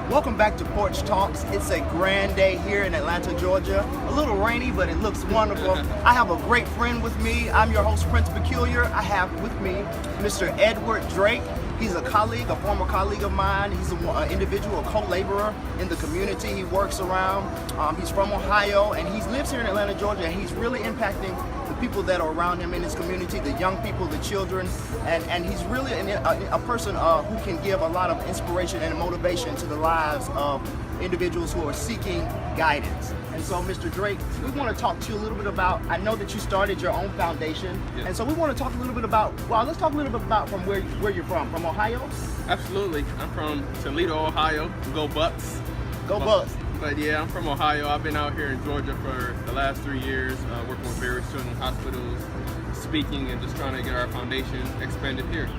Welcome back to Porch Talks. It's a grand day here in Atlanta, Georgia. A little rainy, but it looks wonderful. I have a great friend with me. I'm your host, Prince Peculiar. I have with me Mr. Edward Drake. He's a colleague, a former colleague of mine. He's an individual, a co-laborer in the community he works around. He's from Ohio, and he lives here in Atlanta, Georgia, and he's really impacting the people that are around him in his community, the young people, the children, and he's really a person who can give a lot of inspiration and motivation to the lives of individuals who are seeking guidance. And so, Mr. Drake, we want to talk to you a little bit about, I know that you started your own foundation, yes. And so we want to talk a little bit about, well, let's talk a little bit about from where you're from Ohio? Absolutely. I'm from Toledo, Ohio. Go Bucks. Go Bucks. But yeah, I'm from Ohio. I've been out here in Georgia for the last 3 years, working with various children's hospitals, speaking, and just trying to get our foundation expanded here.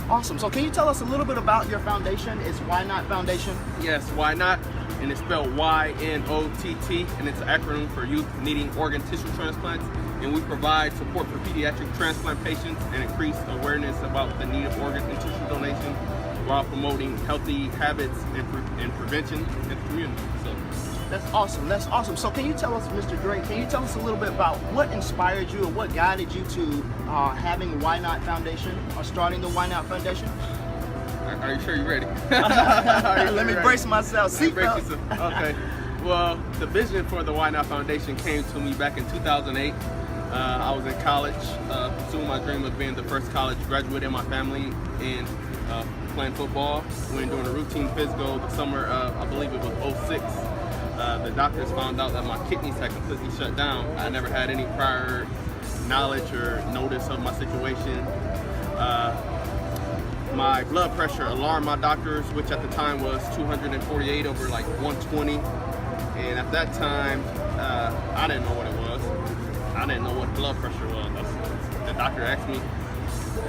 Awesome. So can you tell us a little bit about your foundation? It's YNOTT Foundation? Yes, YNOTT, and it's spelled Y-N-O-T-T, and it's an acronym for Youth Needing Organ Tissue Transplants. And we provide support for pediatric transplant patients and increase awareness about the need of organ and tissue donation while promoting healthy habits and prevention in the community. So that's awesome. That's awesome. So can you tell us, Mr. Drake, can you tell us a little bit about what inspired you or what guided you to having YNOTT Foundation or starting the YNOTT Foundation? Are you sure you're ready? Let me brace myself. Okay. Well, the vision for the YNOTT Foundation came to me back in 2008. I was in college, pursuing my dream of being the first college graduate in my family and playing football. When doing a routine physical the summer of, I believe it was 2006, the doctors found out that my kidneys had completely shut down. I never had any prior knowledge or notice of my situation. My blood pressure alarmed my doctors, which at the time was 248 over like 120. And at that time, I didn't know what it was. I didn't know what blood pressure was. The doctor asked me,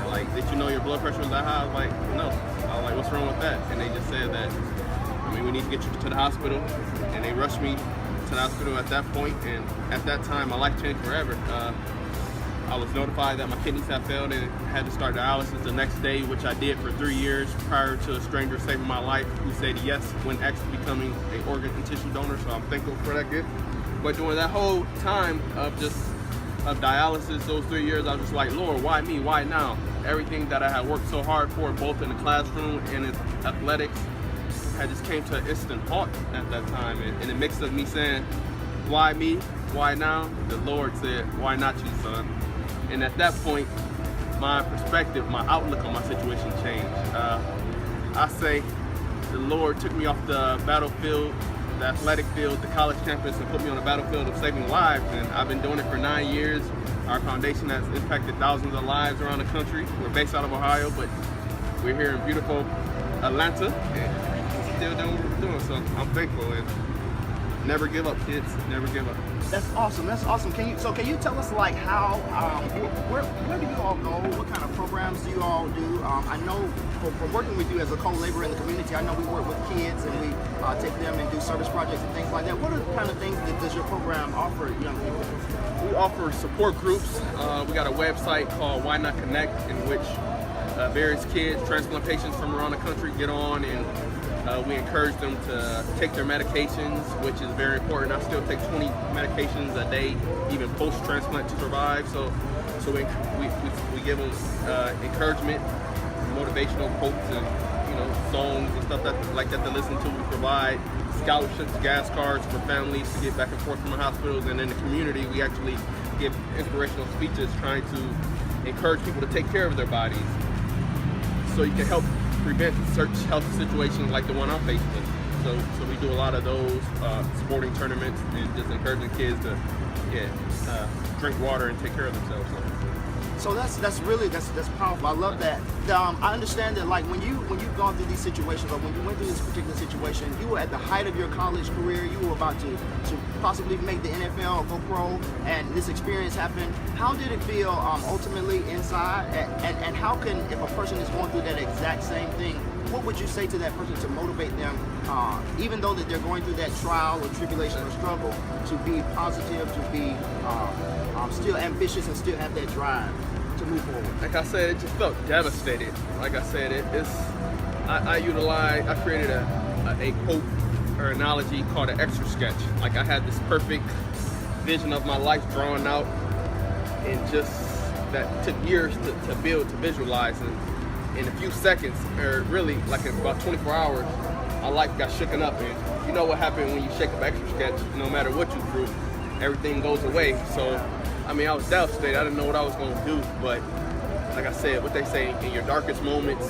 like, did you know your blood pressure was that high? I was like, no. I was like, what's wrong with that? And they just said that, I mean, we need to get you to the hospital. And they rushed me to the hospital at that point. And at that time, my life changed forever. I was notified that my kidneys had failed and had to start dialysis the next day, which I did for 3 years prior to a stranger saving my life who said yes when actually becoming an organ and tissue donor. So I'm thankful for that gift. But during that whole time of dialysis, those 3 years, I was just like, Lord, why me? Why now? Everything that I had worked so hard for, both in the classroom and in athletics, had just came to an instant halt at that time. And in the mix of me saying, why me? Why now? The Lord said, why not you, son? And at that point, my perspective, my outlook on my situation changed. I say the Lord took me off the battlefield, the athletic field, the college campus, and put me on the battlefield of saving lives. And I've been doing it for 9 years. Our foundation has impacted thousands of lives around the country. We're based out of Ohio, but we're here in beautiful Atlanta, and still doing what we're doing. So I'm thankful, and never give up, kids. Never give up. That's awesome. That's awesome. Can you tell us like how where do you all go? What kind of programs do you all do? I know from working with you as a co-laborer in the community, I know we work with kids and we take them and do service projects and things like that. What are the kind of things that does your program offer young people? We offer support groups. We got a website called YNOTT Connect, in which various kids, transplant patients from around the country get on, and we encourage them to take their medications, which is very important. I still take 20 medications a day, even post-transplant, to survive. So we give them encouragement, motivational quotes, and songs and stuff like that to listen to. We provide scholarships, gas cards for families to get back and forth from the hospitals, and in the community, we actually give inspirational speeches trying to encourage people to take care of their bodies, so you can help prevent certain health situations like the one I'm faced with. So we do a lot of those sporting tournaments and just encouraging kids to drink water and take care of themselves. So that's really that's powerful. I love that. I understand that, like, when you've gone through these situations, or when you went through this particular situation, you were at the height of your college career. You were about to possibly make the NFL or go pro, and this experience happened. How did it feel ultimately inside? And how can, if a person is going through that exact same thing, what would you say to that person to motivate them, even though that they're going through that trial or tribulation or struggle, to be positive, to be still ambitious and still have that drive to move forward? Like I said, it just felt devastated. Like I said, I created a quote or analogy called an extra sketch. Like, I had this perfect vision of my life drawn out, and just that took years to build, to visualize, and in a few seconds, or really like in about 24 hours, my life got shooken up. And you know what happened when you shake up extra sketch, no matter what you drew, everything goes away. So I mean, I was devastated. I didn't know what I was going to do, but like I said, what they say, in your darkest moments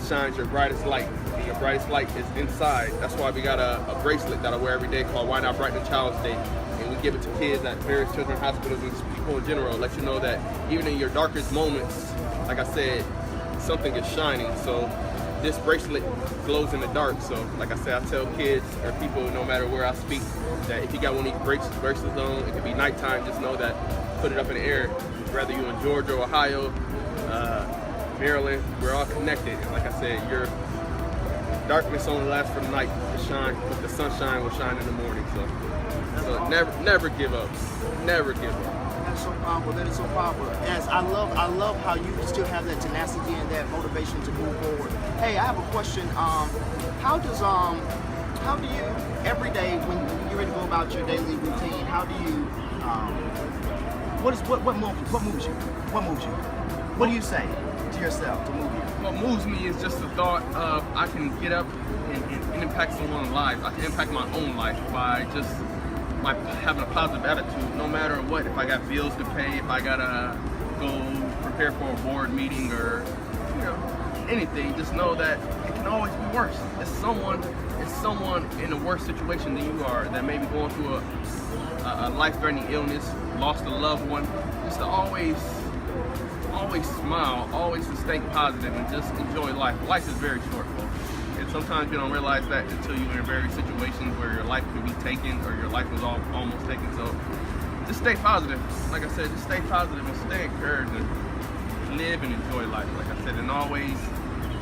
shines your brightest light, and your brightest light is inside. That's why we got a bracelet that I wear every day called Why Not Brighten Child's Day, and we give it to kids at various children's hospitals and people in general, let you know that even in your darkest moments, like I said, something is shining. So this bracelet glows in the dark. So like I said, I tell kids or people, no matter where I speak, that if you got one of these bracelets on, it could be nighttime, just know that, put it up in the air. Whether you're in Georgia, Ohio, Maryland, we're all connected. And like I said, your darkness only lasts for the night to shine, but the sunshine will shine in the morning. So never give up. Never give up. That's so powerful. That is so powerful. As I love how you still have that tenacity and that motivation to move forward. Hey, I have a question. How do you every day when you're ready to go about your daily routine? How do you what moves you? What moves you? What do you say to yourself to move you? What moves me is just the thought of I can get up and impact someone's life. I can impact my own life by just having a positive attitude, no matter what. If I got bills to pay, if I gotta go prepare for a board meeting, or anything, just know that it can always be worse. It's someone in a worse situation than you are, that may be going through a life-threatening illness, lost a loved one. Just to always smile, always to stay positive, and just enjoy life. Life is very short, folks. And sometimes you don't realize that until you're in various situations where your life could be taken, or your life was almost taken. So just stay positive. Like I said, just stay positive and stay encouraged, and live and enjoy life. Like I said, and always,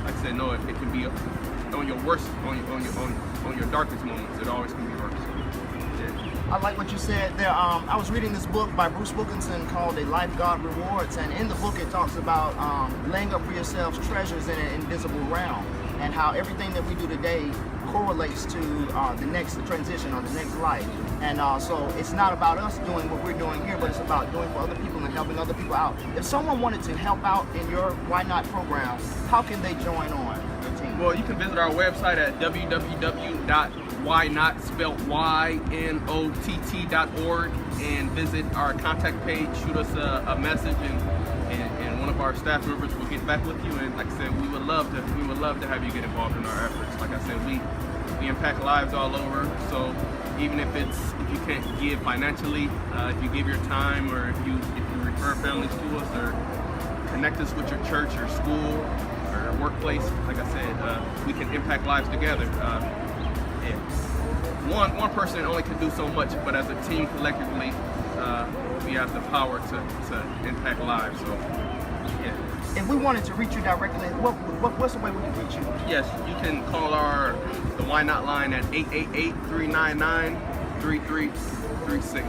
like I said, know it can be on your worst, on your darkest moments. It always can be worse. I like what you said there. I was reading this book by Bruce Wilkinson called A Life God Rewards, and in the book it talks about laying up for yourselves treasures in an invisible realm, and how everything that we do today correlates to the next transition or the next life. And so it's not about us doing what we're doing here, but it's about doing for other people and helping other people out. If someone wanted to help out in your Why Not program, how can they join on your team? Well, you can visit our website at www.ynott, spelled YNOTT.org, and visit our contact page. Shoot us a message, and one of our staff members will get back with you. And like I said, we would love to have you get involved in our efforts. Like I said, we impact lives all over. So even if you can't give financially, if you give your time, or if you refer families to us, or connect us with your church or school or workplace, like I said, we can impact lives together. One person only can do so much, but as a team, collectively, we have the power to impact lives. So, yeah. If we wanted to reach you directly, what's the way we can reach you? Yes, you can call the Why Not line at 888-399-3336,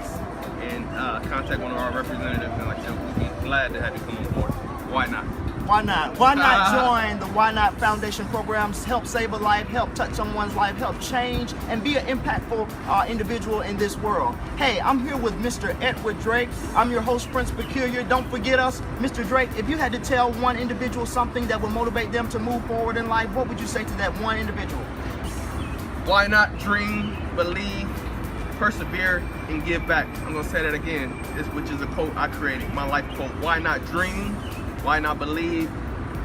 and contact one of our representatives, and like I said, we'd be glad to have you come on board. Why not? Why not? Why not join the Why Not Foundation programs? Help save a life, help touch someone's life, help change, and be an impactful individual in this world. Hey, I'm here with Mr. Edward Drake. I'm your host, Prince Peculiar. Don't forget us. Mr. Drake, if you had to tell one individual something that would motivate them to move forward in life, what would you say to that one individual? Why not dream, believe, persevere, and give back? I'm going to say that again, which is a quote I created, my life quote. Why not dream? Why not believe?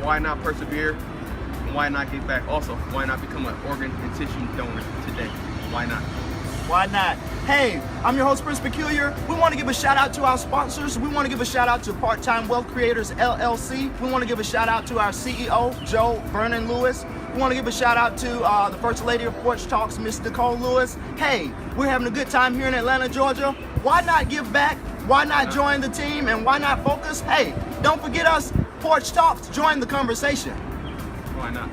Why not persevere? And why not give back? Also, why not become an organ and tissue donor today? Why not? Why not? Hey, I'm your host, Prince Peculiar. We want to give a shout out to our sponsors. We want to give a shout out to Part-Time Wealth Creators, LLC. We want to give a shout out to our CEO, Joe Vernon Lewis. We want to give a shout out to the First Lady of Porch Talks, Miss Nicole Lewis. Hey, we're having a good time here in Atlanta, Georgia. Why not give back? Why not join the team? And why not focus? Hey, don't forget us, Porch Talks. Join the conversation. Why not?